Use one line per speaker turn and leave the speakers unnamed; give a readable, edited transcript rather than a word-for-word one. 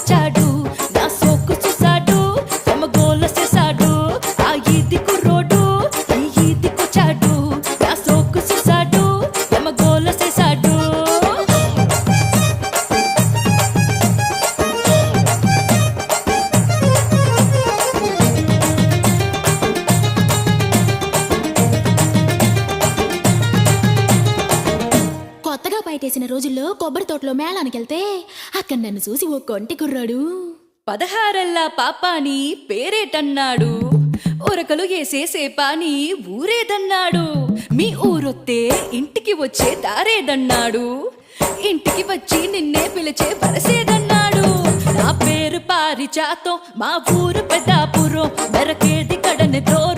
వచ్చాడు నా సోకు చూసాడు సమగోల చేశాడు ఆ ఈది కుర్రోడు ఈ ఈదికొచ్చాడు నా సోకు చూసాడు సమగోల చేశాడు
కొత్తగా బయటేసిన రోజుల్లో కొబ్బరి తోటలో మేళానికి వెళ్తే అక్కడ నన్ను చూసి ఓ కొంటి కుర్రాడు
16 పాపాని పేరేటన్నాడు ఉరకలు వేసే పాని ఊరేదన్నాడు మీ ఊరొత్తే ఇంటికి వచ్చే దారేదన్నాడు ఇంటికి వచ్చి నిన్నే పిలిచే వరసేదన్నాడు నా పేరు పారిజాతం మా ఊరు పెద్దాపురం మెరకేది కడని దూరం